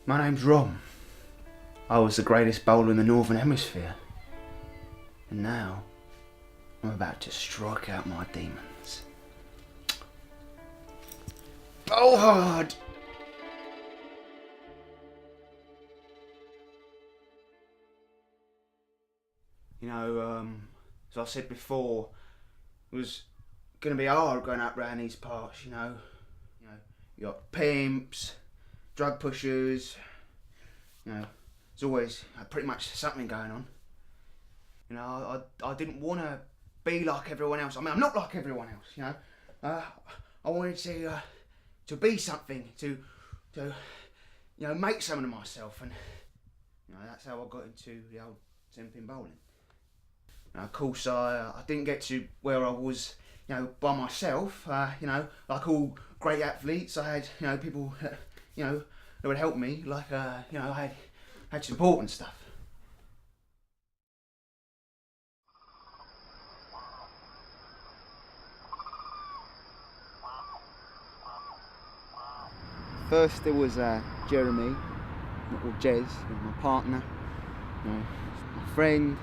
My name's Rom. I was the greatest bowler in the Northern Hemisphere. And now, I'm about to strike out my demons. Bowl hard! You know, as I said before, it was going to be hard going up round these parts, you know. You got pimps, drug pushers, you know, there's always pretty much something going on. You know, I didn't want to be like everyone else. I mean, I'm not like everyone else, you know. I wanted to be something, to you know, make something of myself, and you know, that's how I got into the old 10-pin bowling. Now, of course, I didn't get to where I was, you know, by myself. You know, like all great athletes, I had, you know, people, you know, that would help me. Like, you know, I had support and stuff. First, there was Jeremy, or Jez, my partner, you know, my friend,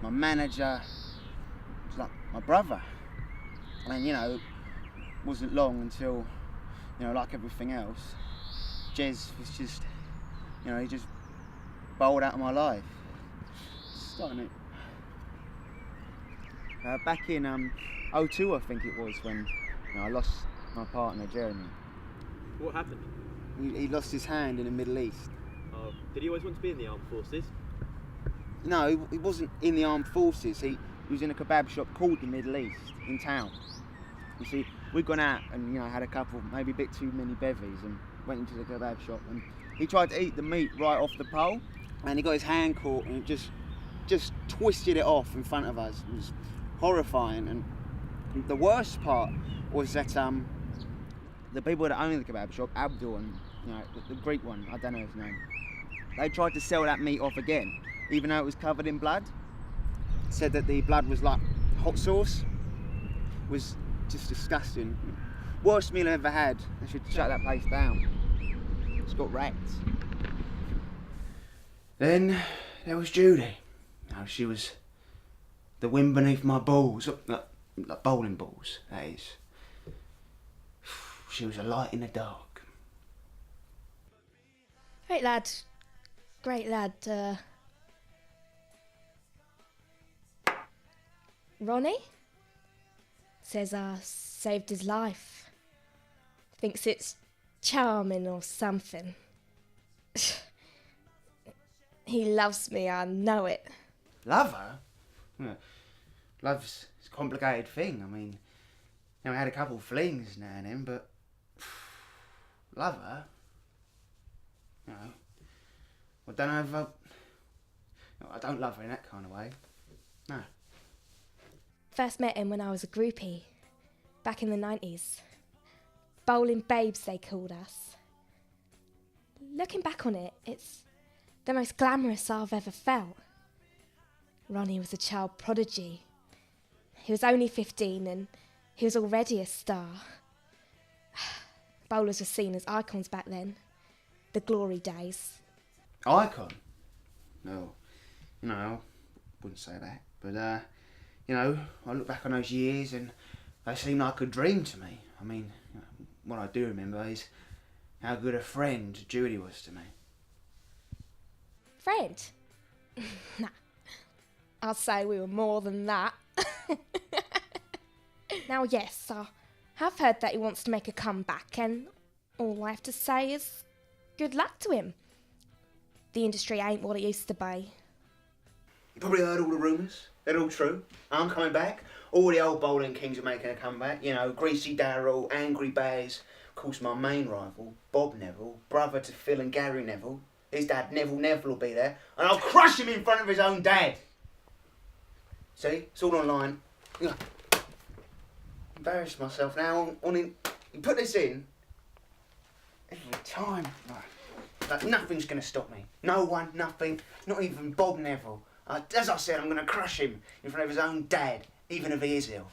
my manager. It's like my brother. And you know, it wasn't long until, you know, like everything else, Jez was just, you know, he just bowled out of my life. Starting it. Back in '02, I think it was, when, you know, I lost my partner Jeremy. What happened? He lost his hand in the Middle East. Oh, did he always want to be in the armed forces? No, he wasn't in the armed forces. He was in a kebab shop called the Middle East in town. You see, we'd gone out and, you know, had a couple, maybe a bit too many bevies, and went into the kebab shop, and he tried to eat the meat right off the pole, and he got his hand caught, and it just twisted it off in front of us. It was horrifying. And the worst part was that the people that owned the kebab shop, Abdul and, you know, the Greek one, I don't know his name, they tried to sell that meat off again, even though it was covered in blood. Said that the blood was like hot sauce. It was just disgusting. Worst meal I ever had. They should shut that place down. It's got wrecked. Then there was Judy. You know, she was the wind beneath my balls, like bowling balls, that is. She was a light in the dark. Great lad. Great lad. Ronnie? Says I saved his life. Thinks it's charming or something. He loves me, I know it. Love her? Yeah. Love's a complicated thing. I mean, you know, I had a couple of flings now and then, but love her? You know, I don't know if I don't love her in that kind of way. No. First met him when I was a groupie, back in the 90s. Bowling babes, they called us. Looking back on it, it's the most glamorous I've ever felt. Ronnie was a child prodigy. He was only 15 and he was already a star. Bowlers were seen as icons back then. The glory days. Icon? No. You know, I wouldn't say that. But, you know, I look back on those years and they seem like a dream to me. I mean, you know, what I do remember is how good a friend Judy was to me. Friend? Nah. I'd say we were more than that. Now, yes, I have heard that he wants to make a comeback, and all I have to say is good luck to him. The industry ain't what it used to be. You probably heard all the rumours. They're all true. I'm coming back. All the old bowling kings are making a comeback. You know, Greasy Darrell, Angry Bears. Of course, my main rival, Bob Neville, brother to Phil and Gary Neville. His dad, Neville will be there, and I'll crush him in front of his own dad. See? It's all online. You know, embarrassed myself now. You put this in every time. Like, nothing's going to stop me. No one, nothing, not even Bob Neville. As I said, I'm going to crush him in front of his own dad, even if he is ill.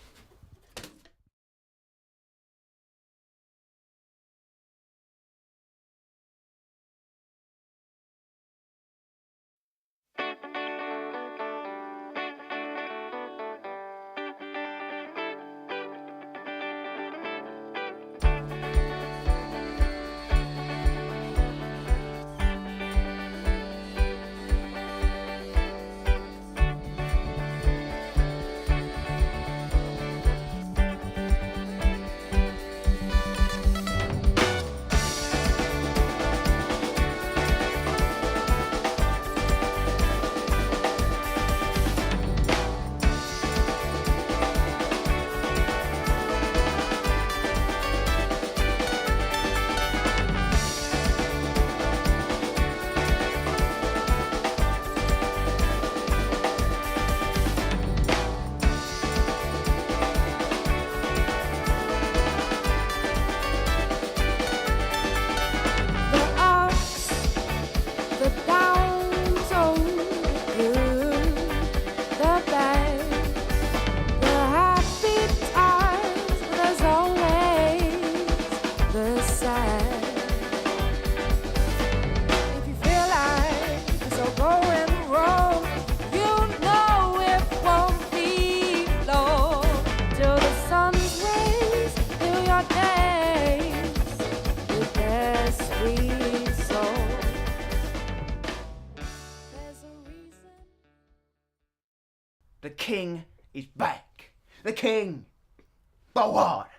The king is back. The king! But what?